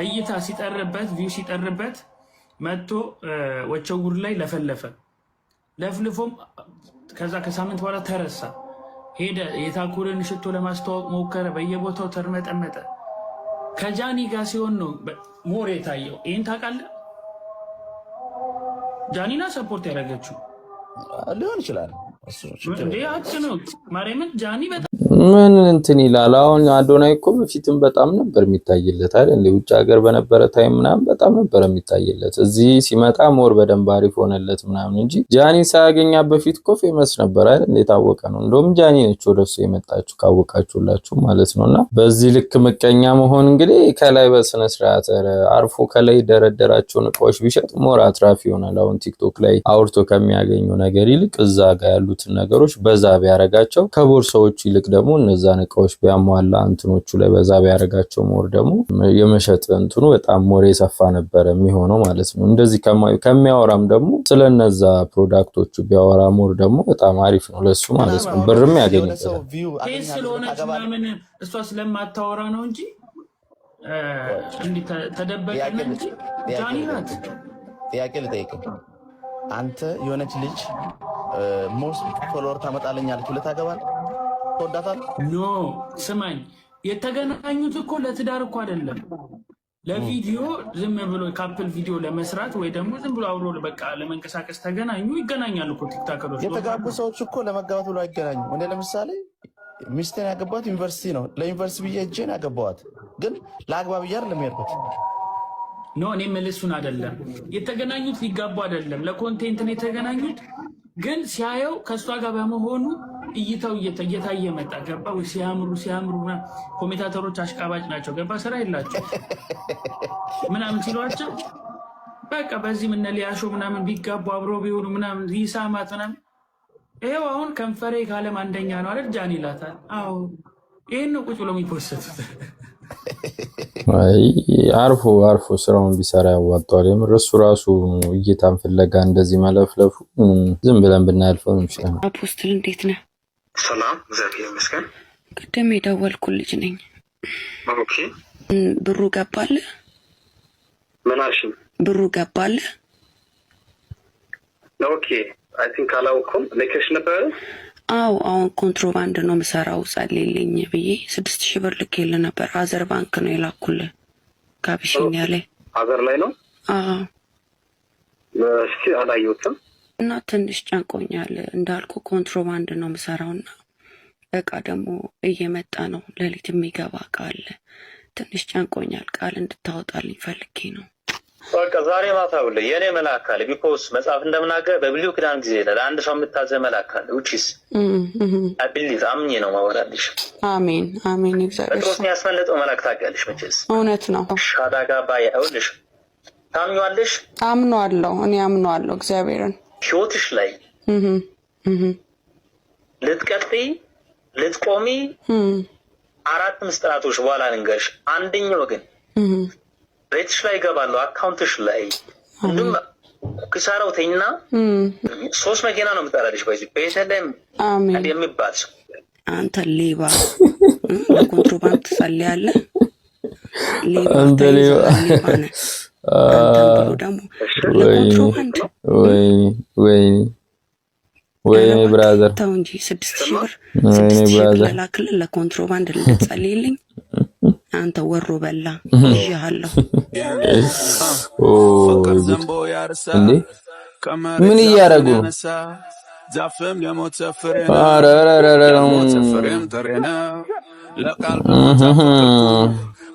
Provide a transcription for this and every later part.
እይታ ሲጠርበት ቪው ሲጠርበት መጥቶ ወቸው ጉድ ላይ ለፈለፈ ለፍልፎም ከዛ ከሳምንት በኋላ ተረሳ ሄደ። የታኩርን ሽቶ ለማስተዋወቅ ሞከረ፣ በየቦታው ተርመጠመጠ። ከጃኒ ጋር ሲሆን ነው ሞር የታየው። ይህን ታውቃለህ? ጃኒና ሰፖርት ያደረገችው ሊሆን ይችላል። ማርያምን ጃኒ በጣም ምን እንትን ይላል። አሁን አዶናይ እኮ በፊትም በጣም ነበር የሚታይለት አይደል? ውጭ ሀገር በነበረ ታይም ምናምን በጣም ነበር የሚታይለት። እዚህ ሲመጣ ሞር በደንብ አሪፍ ሆነለት ምናምን እንጂ ጃኒ ሳያገኛ በፊት እኮ ፌመስ ነበር አይደል? የታወቀ ነው። እንደውም ጃኒ ነች ወደሱ የመጣችው ካወቃችሁላችሁ ማለት ነውና በዚህ ልክ ምቀኛ መሆን እንግዲህ ከላይ በስነ ስርዓት አርፎ ከላይ ደረደራቸውን እቃዎች ቢሸጥ ሞር አትራፊ ይሆናል። አሁን ቲክቶክ ላይ አውርቶ ከሚያገኘው ነገር ይልቅ እዛ ጋር ያሉትን ነገሮች በዛ ቢያረጋቸው ከቦርሳዎቹ ይልቅ ደግሞ እነዛን እቃዎች ቢያሟላ እንትኖቹ ላይ በዛ ቢያረጋቸው ሞር ደግሞ የመሸጥ እንትኑ በጣም ሞር የሰፋ ነበር የሚሆነው ማለት ነው። እንደዚህ ከሚያወራም ደግሞ ስለነዛ ፕሮዳክቶቹ ቢያወራ ሞር ደግሞ በጣም አሪፍ ነው ለሱ ማለት ነው። ብርም ያገኝበታል። ስለሆነች ምናምን እሷ ስለማታወራ ነው እንጂ እንዲህ ተደበቀ እንጂ ጃኒ ናት። ጥያቄ ልጠይቅህ። አንተ የሆነች ልጅ ሞስት ፎሎወር ታመጣለኛለች ብለህ ታገባለህ? ትወዳታለህ? ኖ ስማኝ፣ የተገናኙት እኮ ለትዳር እኮ አይደለም፣ ለቪዲዮ ዝም ብሎ ካፕል ቪዲዮ ለመስራት ወይ ደግሞ ዝም ብሎ አብሮ በቃ ለመንቀሳቀስ ተገናኙ። ይገናኛሉ እኮ ቲክቶከሮች። የተጋቡ ሰዎች እኮ ለመጋባት ብሎ አይገናኙ። እኔ ለምሳሌ ሚስቴን ያገባሁት ዩኒቨርሲቲ ነው። ለዩኒቨርሲቲ ብዬ እጄን ያገባኋት፣ ግን ለአግባ ብዬ አይደለም የሄድኩት። ኖ እኔ መልሱን አይደለም የተገናኙት፣ ሊጋቡ አይደለም፣ ለኮንቴንት ነው የተገናኙት። ግን ሲያየው ከእሷ ጋር በመሆኑ እይታው እየታየ መጣ። ገባ ወይ? ሲያምሩ ኮሜንታተሮች አሽቃባጭ ናቸው። ገባ? ስራ የላቸው ምናምን ሲሏቸው በቃ በዚህ ምን ሊያሾ ምናምን ቢጋቡ አብሮ ቢሆኑ ምናምን ይሳማት ምናምን። ይሄው አሁን ከንፈሬ ከዓለም አንደኛ ነው አይደል ጃኒ ይላታል። አዎ ይሄን ነው ቁጭ ብሎ የሚፖስቱት። አይ አርፎ ስራውን ቢሰራ ያዋጣዋል። የምር እሱ ራሱ እይታን ፍለጋ እንደዚህ መለፍለፉ ዝም ብለን ብናልፈው ነው ይችላል። አፖስትል እንዴት ነህ? ሰላም እግዚአብሔር ይመስገን። ቅድም የደወልኩ ልጅ ነኝ። ኦኬ ብሩ ገባልህ? ምን አልሽኝ? ብሩ ገባልህ? ኦኬ አይ ቲንክ አላውቅም። ልኬሽ ነበር? አዎ አሁን ኮንትሮባንድ ነው የምሰራው ጸልይልኝ ብዬ 6000 ብር ልኬልህ ነበር። አዘር ባንክ ነው የላኩልህ ከአቢሲኒያ ላይ። አዘር ላይ ነው? አዎ እስኪ አላየሁትም እና ትንሽ ጨንቆኛል። እንዳልኩ ኮንትሮባንድ ነው የምሰራውና እቃ ደግሞ እየመጣ ነው። ሌሊት የሚገባ እቃ አለ። ትንሽ ጨንቆኛል። ቃል እንድታወጣልኝ ፈልጌ ነው። በቃ ዛሬ ማታ ብለ የኔ መልአክ አለ። ቢኮዝ መጽሐፍ እንደምናገር በብሉይ ኪዳን ጊዜ ለአንድ ሰው የምታዘ መልአክ አለ። ውጪስ አብሊት አምኜ ነው ማወራልሽ። አሜን አሜን። ይብዛልሽ። ጴጥሮስን ያስመለጠው መልአክ ታውቂያለሽ መቼስ? እውነት ነው። ሻዳጋ ባያ ይኸውልሽ፣ ታምኚዋለሽ? አምነዋለሁ። እኔ አምነዋለሁ እግዚአብሔርን። ህይወትሽ ላይ ልትቀጥይ ልትቆሚ 4 ምስጢራቶች በኋላ ልንገርሽ። አንደኛው ግን ቤትሽ ላይ ይገባሉ፣ አካውንትሽ ላይ እንዲሁም ኪሳራው ተይና 3 መኪና ነው የምጠራልሽ። በዚህ ቤተልሔም የሚባል ሰው አንተ ሌባ ለኮንትሮባንድ ትጸልያለህ። አንተ ሌባ ደግሞ ለኮንትሮባንድ ወይኔ ብራዘር ተው እንጂ 6000 ብር 6000 ለላክልህ ለኮንትሮባንድ ልትጸልይልኝ። አንተ ወሮ በላ ይያለሁ። እንዴ ምን እያደረጉ ነው? ዛፍም ለሞት ሰፍሬ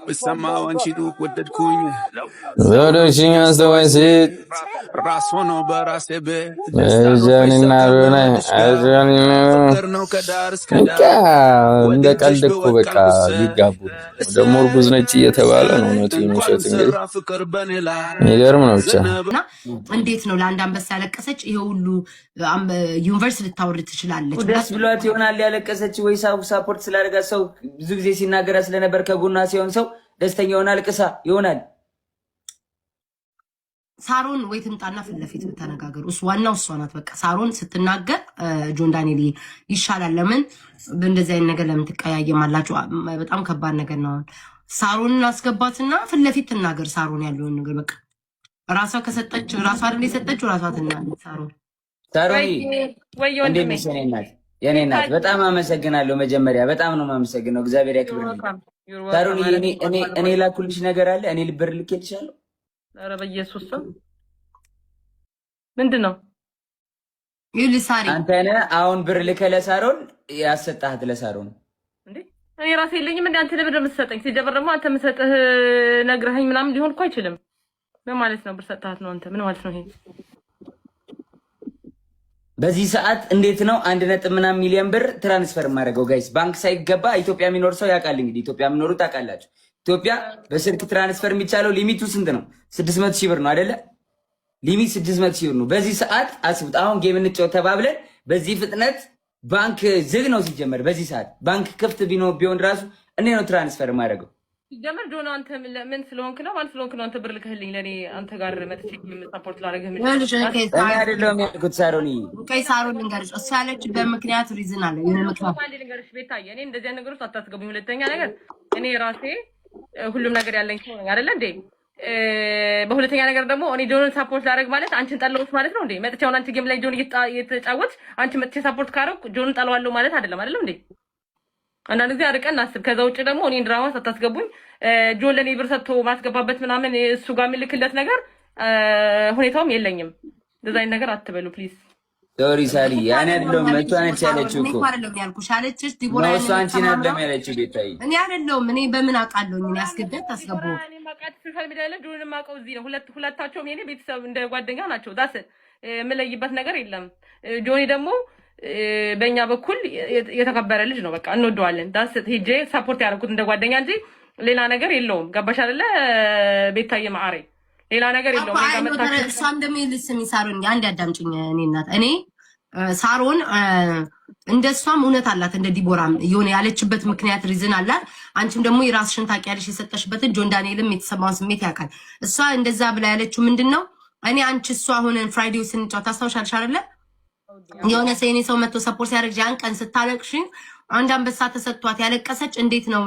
በሰማው አንቺ ዱቅ ወደድኩኝ ወደሽኛ ሰዋይ ሴት ራስ ሆኖ በራሴ ቤት ጃኒና ሮናይ አጃኒና ነው ከዳር እስከ ዳር እንደ ቀልድ እኮ በቃ ሊጋቡ ደግሞ እርጉዝ ነች እየተባለ ነው። ነው ትንሽት እንግዲህ ፍቅር በኔ ላይ የሚገርም ነው። ብቻ እንዴት ነው ለአንድ አንበሳ ያለቀሰች? ይሄ ሁሉ ዩኒቨርሲቲ ልታወርድ ትችላለች። ደስ ብሏት ይሆናል ያለቀሰች፣ ወይ ሳፖርት ስላደረጋት ሰው ብዙ ጊዜ ሲናገራ ስለነበር ከጎኗ ሲሆን ሰው ደስተኛ ይሆናል፣ ቅሳ ይሆናል። ሳሮን ወይ ትምጣና ፊት ለፊት ተነጋገሩ። እሱ ዋናው እሷ ናት። በቃ ሳሮን ስትናገር ጆን ዳንኤል ይሻላል። ለምን በእንደዚህ አይነት ነገር ለምን ትቀያየማላችሁ? በጣም ከባድ ነገር ነው። ሳሮንን አስገባትና ፊት ለፊት ትናገር። ሳሮን ያለውን ነገር በቃ ራሷ ከሰጠች ራሷ አይደል የሰጠችው ራሷ ትናገር። ሳሮን እንዴት ነሽ የኔ እናት? በጣም አመሰግናለሁ። መጀመሪያ በጣም ነው የማመሰግነው። እግዚአብሔር ያክብርልኝ። ሳሮን እኔ ላኩልሽ ነገር አለ። እኔ ልብር ልኬልሻለሁ። ኧረ በኢየሱስ ስም ምንድን ነው? ይልሳሪ አንተ ነህ አሁን ብር ልከህ ለሳሮን ያሰጣሃት ለሳሮን እንዴ? እኔ ራሴ የለኝም እንዴ? አንተ ለምን የምትሰጠኝ? ሲጀምር ደግሞ አንተ የምትሰጥህ ነግረኸኝ ምናምን ሊሆን እኮ አይችልም። ምን ማለት ነው? ብር ሰጥሃት ነው አንተ? ምን ማለት ነው ይሄ? በዚህ ሰዓት እንዴት ነው 1.ምናምን ሚሊዮን ብር ትራንስፈር የማደርገው? ጋይስ ባንክ ሳይገባ ኢትዮጵያ የሚኖር ሰው ያውቃል። እንግዲህ ኢትዮጵያ የሚኖሩ ታውቃላችሁ። ኢትዮጵያ በስልክ ትራንስፈር የሚቻለው ሊሚቱ ስንት ነው? 600 ሺህ ብር ነው አይደለ? ሊሚት 600 ሺህ ብር ነው። በዚህ ሰዓት አስቡት። አሁን ጌም እንጫወት ተባብለን በዚህ ፍጥነት ባንክ ዝግ ነው ሲጀመር። በዚህ ሰዓት ባንክ ክፍት ቢሆን ራሱ እኔ ነው ትራንስፈር የማደርገው። ሲጀመር ዶኖ አንተ ምን ስለሆንክ ነው? ማን ስለሆንክ ነው አንተ ብር ልከህልኝ ለኔ አንተ ጋር መጥቼ ሰፖርት ላደርግህ? ምን እኔ አይደለሁም ያልኩት ሳሮኒ። ሳሮን ልንገርሽ፣ እሱ ያለችበት ምክንያት ሪዝን አለ። የሆነ ምክንያት ልንገርሽ ቤታዬ፣ እኔ እንደዚህ ነገር ውስጥ አታስገቡኝ። ሁለተኛ ነገር እኔ ራሴ ሁሉም ነገር ያለኝ ሰው ነኝ አይደለ እንዴ? በሁለተኛ ነገር ደግሞ እኔ ጆንን ሳፖርት ላደርግ ማለት አንቺን ጠላሁት ማለት ነው እንዴ? መጥቼ አሁን አንቺ ጌም ላይ ጆን እየተጫወትሽ አንቺ መጥቼ ሳፖርት ካደረኩ ጆንን ጠላዋለሁ ማለት አይደለም አይደለም እንዴ? አንዳንድ ጊዜ አርቀን እናስብ። ከዛ ውጭ ደግሞ እኔን ድራማ ሳታስገቡኝ ጆን ለኔ ብር ሰጥቶ ማስገባበት ምናምን እሱ ጋር የሚልክለት ነገር ሁኔታውም የለኝም። እንደዛ አይነት ነገር አትበሉ ፕሊዝ። ሶሪ ሳሪ፣ ያኔ አይደለም መጥቶ አንቺ ያለችው እኮ አይደለም ያልኩሽ አለችሽ። ዲቦራ ነው እሱ አንቺን አይደለም ያለችው ቤታይ። እኔ አይደለም እኔ በምን አውቃለሁ? እኔ ያስገደት ታስገቡ። እኔ ማቃት ሶሻል ሚዲያ ላይ ጆንን ማውቀው እዚህ ነው። ሁለታቸውም የኔ ቤተሰብ እንደ ጓደኛ ናቸው። ዳስ የምለይበት ነገር የለም። ጆኒ ደግሞ በእኛ በኩል የተከበረ ልጅ ነው። በቃ እንወደዋለን። ዳስ ሄጄ ሳፖርት ያደረኩት እንደ ጓደኛ እንጂ ሌላ ነገር የለውም። ገባሽ አይደለ ቤታዬ? ማዕሬ ሌላ ነገር የለውም። እሷም ደግሞ ልስሚ ሳሮን፣ አንድ ያዳምጪኝ። እኔ እናት እኔ ሳሮን እንደሷም እውነት አላት፣ እንደ ዲቦራም የሆነ ያለችበት ምክንያት ሪዝን አላት። አንቺም ደግሞ የራስሽን ታውቂያለሽ፣ የሰጠሽበትን ጆን ዳንኤልም የተሰማውን ስሜት ያውቃል። እሷ እንደዛ ብላ ያለችው ምንድን ነው? እኔ አንቺ እሷ አሁን ፍራይዴው ስንጫወት ታስታውሻለሽ አይደለ? የሆነ ሰኔ ሰው መጥቶ ሰፖርት ሲያደርግ ያን ቀን ስታለቅሽ አንድ አንበሳ ተሰጥቷት ያለቀሰች እንዴት ነው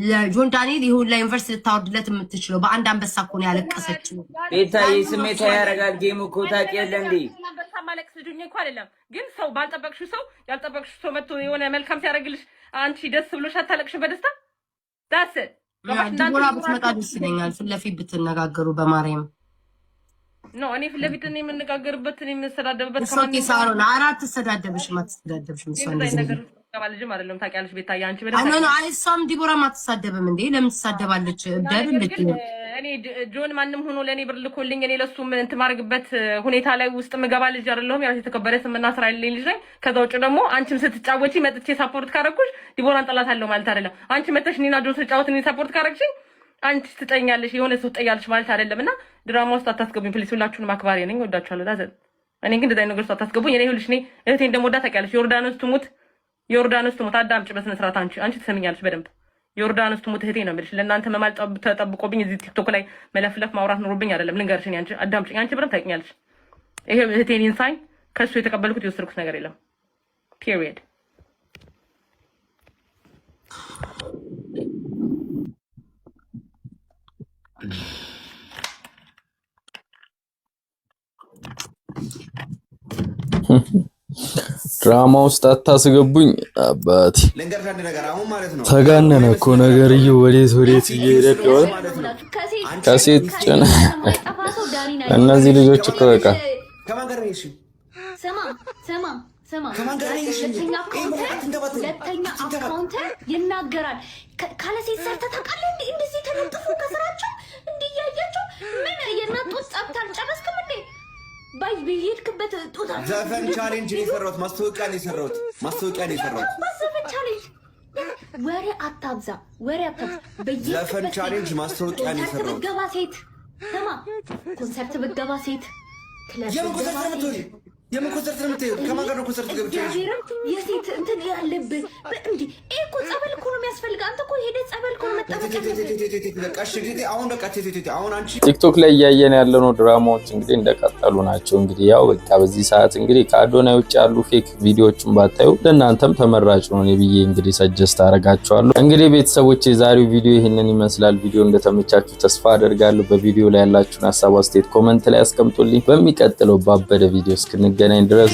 ለጆን ዳንኤል ይሁን ለዩኒቨርሲቲ ልታወርድለት የምትችለው? በአንድ አንበሳ እኮ ነው ያለቀሰችው። ቤታዬ ስሜት ያረጋል። ጌሙ እኮ ታውቂያለሽ እንዴ? አንበሳ ማለቅስ ልጁኝ እኮ አይደለም፣ ግን ሰው ባልጠበቅሽው ሰው ያልጠበቅሽው ሰው መጥቶ የሆነ መልካም ሲያደርግልሽ አንቺ ደስ ብሎሽ አታለቅሽ በደስታ? ዳስ ዲቦራ ብትመጣ ደስ ይለኛል። ፊት ለፊት ብትነጋገሩ በማርያም ነው። እኔ ፊት ለፊት የምንነጋገርበት የምንሰዳደብበት ከማን ሳሮን አራት ተሰዳደብሽም አትሰዳደብሽም እሷ እንደዚህ ነገር ልጅም አይደለም ታውቂያለሽ ቤታዬ። አንቺ እሷም ዲቦራም አትሳደብም እንዴ? ለምን ትሳደባለች? እኔ ጆን ማንም ሆኖ ለእኔ ብር ልኮልኝ እኔ ለሱ እንትን ማድረግበት ሁኔታ ላይ ውስጥ ምገባ ልጅ አይደለሁም። ያው የተከበረ ስምና ስራ ያለኝ ልጅ ነኝ። ከዛ ውጭ ደግሞ አንቺም ስትጫወቺ መጥቼ ሳፖርት ካረኩሽ ዲቦራን ጠላታለሁ ማለት አይደለም። አንቺ መጥተሽ እኔና ጆን ስትጫወት እኔ ሳፖርት ካረግሽኝ አንቺ ትጠኛለሽ፣ የሆነ ሰው ትጠያለሽ ማለት አይደለም። እና ድራማ ውስጥ አታስገቡኝ ፕሊስ። ሁላችሁንም አክባሪ ነኝ፣ ወዳችኋለሁ። ዳዘን እኔ ግን እንደዛ ነገር ውስጥ አታስገቡኝ። እኔ ይኸውልሽ እኔ እህቴን ደግሞ ወዳ ታውቂያለሽ። ዮርዳኖስ ትሙት አዳምጪ በስነ ስርዓት። አንቺ ትሰሚኛለሽ በደንብ። ዮርዳኖስ ትሙት እህቴ ነው የምልሽ። ለእናንተ መማል ተጠብቆብኝ እዚህ ቲክቶክ ላይ መለፍለፍ ማውራት ኖሮብኝ አይደለም። ልንገርሽ፣ አንቺ አዳምጪኝ። አንቺ በደንብ ታውቂኛለሽ። ይሄ እህቴን ኢንሳኝ ከሱ የተቀበልኩት የወሰድኩት ነገር የለም። ፒሪየድ። ድራማ ውስጥ አታስገቡኝ አባቴ። ተጋነነ እኮ ነገርዬው። ወዴት እየሄደ እንደሆነ ከሴት ጭን እነዚህ ልጆች እኮ በቃ ሁለተኛ አካውንት ይናገራል። ካለ ሴት ሰርተህ ታውቃለህ? እንደዚህ ተለጥፎ ከስራቸው እንዲያያቸው ምን የናጡት ጸብታ አልጨረስክም እንዴ? ባይ በየሄድክበት ጡታ ዘፈን ቻሌንጅ ነው የሰራሁት። ማስታወቂያ ነው የሰራሁት። ዘፈን ቻሌንጅ ወሬ አታብዛ። ዘፈን ቻሌንጅ ማስታወቂያ ነው የሰራሁት። ብትገባ ሴት ስማ፣ ኮንሰርት ብትገባ ሴት፣ ክለብ የምን ኮንሰርት ነው የምትሄጂው? ከማን ጋር ነው ኮንሰርት ገብቻለሽ? የሴት እንትን ያለብህ እንዴ? እኮ ጸበል እኮ ነው የሚያስፈልግ። አንተ እኮ ሄደህ ጸበል እኮ ነው መጠበቅ ያለብህ። አሁን አንቺ ቲክቶክ ላይ እያየን ያለነው ድራማዎች እንግዲህ እንደቀጠሉ ናቸው። እንግዲህ ያው በቃ በዚህ ሰዓት እንግዲህ ከአዶናይ ውጭ ያሉ ፌክ ቪዲዮዎችን ባታዩ ለእናንተም ተመራጭ ነው ብዬ እንግዲህ ሰጀስት አደርጋችኋለሁ። እንግዲህ ቤተሰቦች የዛሬው ቪዲዮ ይህንን ይመስላል። ቪዲዮ እንደተመቻችሁ ተስፋ አደርጋለሁ። በቪዲዮ ላይ ያላችሁን ሀሳብ አስተያየት ኮሜንት ላይ አስቀምጡልኝ። በሚቀጥለው ባበደ ቪዲዮ እስክንገናኝ ድረስ